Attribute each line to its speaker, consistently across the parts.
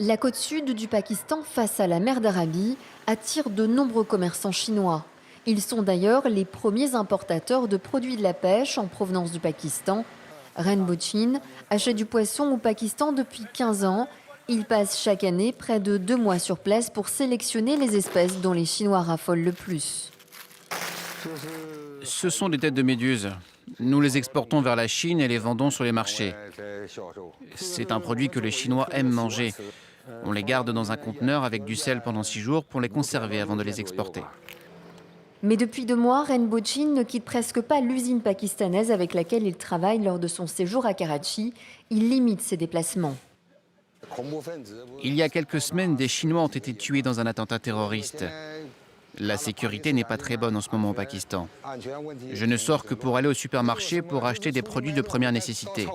Speaker 1: La côte sud du Pakistan, face à la mer d'Arabie, attire de nombreux commerçants chinois. Ils sont d'ailleurs les premiers importateurs de produits de la pêche en provenance du Pakistan. Rainbow Chin achète du poisson au Pakistan depuis 15 ans. Il passe chaque année près de 2 mois sur place pour sélectionner les espèces dont les Chinois raffolent le plus.
Speaker 2: Ce sont des têtes de méduse. Nous les exportons vers la Chine et les vendons sur les marchés. C'est un produit que les Chinois aiment manger. On les garde dans un conteneur avec du sel pendant 6 jours pour les conserver avant de les exporter.
Speaker 1: Mais depuis 2 mois, Rainbow Chin ne quitte presque pas l'usine pakistanaise avec laquelle il travaille lors de son séjour à Karachi. Il limite ses déplacements.
Speaker 2: Il y a quelques semaines, des Chinois ont été tués dans un attentat terroriste. La sécurité n'est pas très bonne en ce moment au Pakistan. Je ne sors que pour aller au supermarché pour acheter des produits de première nécessité.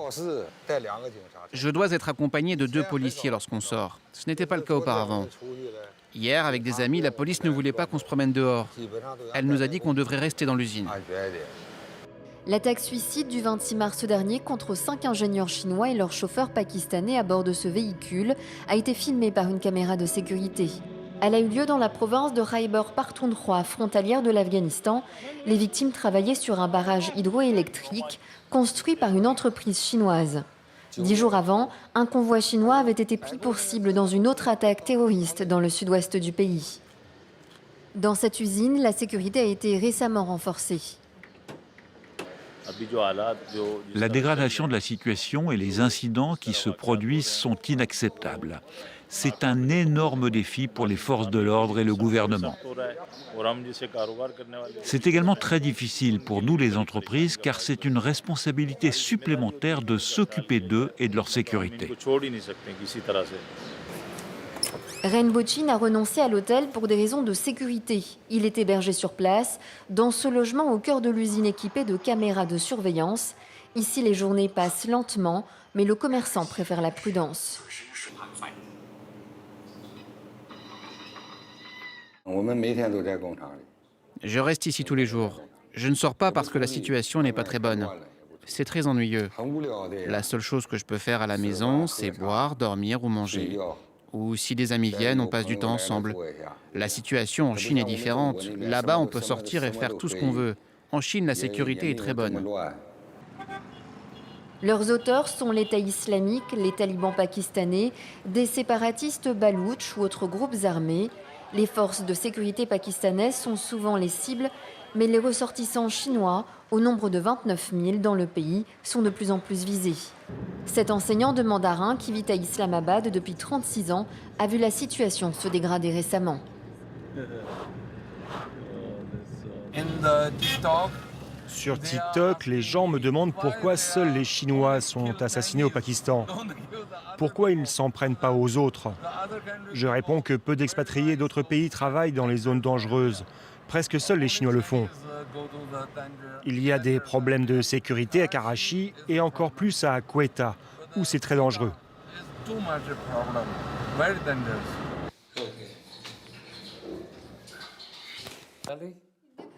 Speaker 2: Je dois être accompagné de 2 policiers lorsqu'on sort. Ce n'était pas le cas auparavant. Hier, avec des amis, la police ne voulait pas qu'on se promène dehors. Elle nous a dit qu'on devrait rester dans l'usine.
Speaker 1: L'attaque suicide du 26 mars dernier contre 5 ingénieurs chinois et leurs chauffeurs pakistanais à bord de ce véhicule a été filmée par une caméra de sécurité. Elle a eu lieu dans la province de Khyber Pakhtunkhwa, frontalière de l'Afghanistan. Les victimes travaillaient sur un barrage hydroélectrique construit par une entreprise chinoise. 10 jours avant, un convoi chinois avait été pris pour cible dans une autre attaque terroriste dans le sud-ouest du pays. Dans cette usine, la sécurité a été récemment renforcée.
Speaker 3: La dégradation de la situation et les incidents qui se produisent sont inacceptables. C'est un énorme défi pour les forces de l'ordre et le gouvernement. C'est également très difficile pour nous les entreprises car c'est une responsabilité supplémentaire de s'occuper d'eux et de leur sécurité.
Speaker 1: Rainbow Chin a renoncé à l'hôtel pour des raisons de sécurité. Il est hébergé sur place, dans ce logement au cœur de l'usine équipée de caméras de surveillance. Ici, les journées passent lentement, mais le commerçant préfère la prudence.
Speaker 2: Je reste ici tous les jours. Je ne sors pas parce que la situation n'est pas très bonne. C'est très ennuyeux. La seule chose que je peux faire à la maison, c'est boire, dormir ou manger. Ou si des amis viennent, on passe du temps ensemble. La situation en Chine est différente. Là-bas, on peut sortir et faire tout ce qu'on veut. En Chine, la sécurité est très bonne.
Speaker 1: Leurs auteurs sont l'État islamique, les talibans pakistanais, des séparatistes baloutches ou autres groupes armés. Les forces de sécurité pakistanaises sont souvent les cibles, mais les ressortissants chinois, au nombre de 29 000 dans le pays, sont de plus en plus visés. Cet enseignant de mandarin qui vit à Islamabad depuis 36 ans a vu la situation se dégrader récemment.
Speaker 4: Sur TikTok, les gens me demandent pourquoi seuls les Chinois sont assassinés au Pakistan. Pourquoi ils ne s'en prennent pas aux autres? Je réponds que peu d'expatriés d'autres pays travaillent dans les zones dangereuses. Presque seuls les Chinois le font. Il y a des problèmes de sécurité à Karachi et encore plus à Quetta, où c'est très dangereux.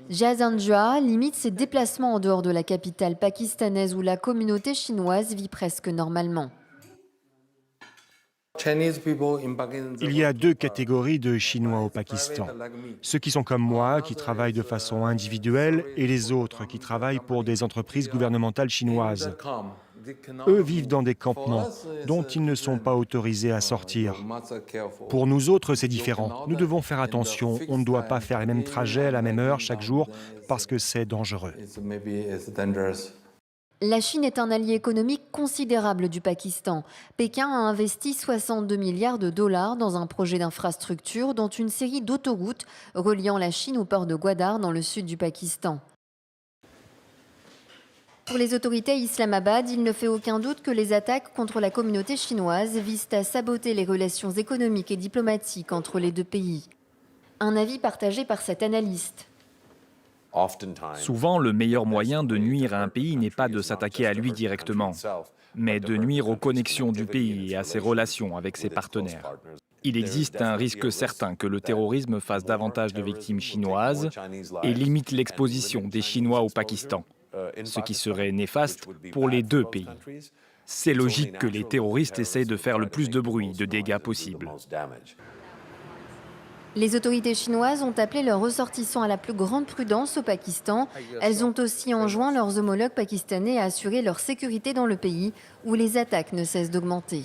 Speaker 1: Jazan Jua limite ses déplacements en dehors de la capitale pakistanaise où la communauté chinoise vit presque normalement.
Speaker 4: Il y a 2 catégories de Chinois au Pakistan. Ceux qui sont comme moi, qui travaillent de façon individuelle, et les autres qui travaillent pour des entreprises gouvernementales chinoises. Eux vivent dans des campements dont ils ne sont pas autorisés à sortir. Pour nous autres, c'est différent. Nous devons faire attention. On ne doit pas faire les mêmes trajets à la même heure chaque jour parce que c'est dangereux.
Speaker 1: La Chine est un allié économique considérable du Pakistan. Pékin a investi 62 milliards de dollars dans un projet d'infrastructure, dont une série d'autoroutes reliant la Chine au port de Gwadar dans le sud du Pakistan. Pour les autorités à Islamabad, il ne fait aucun doute que les attaques contre la communauté chinoise visent à saboter les relations économiques et diplomatiques entre les 2 pays. Un avis partagé par cet analyste.
Speaker 5: Souvent, le meilleur moyen de nuire à un pays n'est pas de s'attaquer à lui directement, mais de nuire aux connexions du pays et à ses relations avec ses partenaires. Il existe un risque certain que le terrorisme fasse davantage de victimes chinoises et limite l'exposition des Chinois au Pakistan, ce qui serait néfaste pour les 2 pays. C'est logique que les terroristes essayent de faire le plus de bruit, de dégâts possible.
Speaker 1: Les autorités chinoises ont appelé leurs ressortissants à la plus grande prudence au Pakistan. Elles ont aussi enjoint leurs homologues pakistanais à assurer leur sécurité dans le pays, où les attaques ne cessent d'augmenter.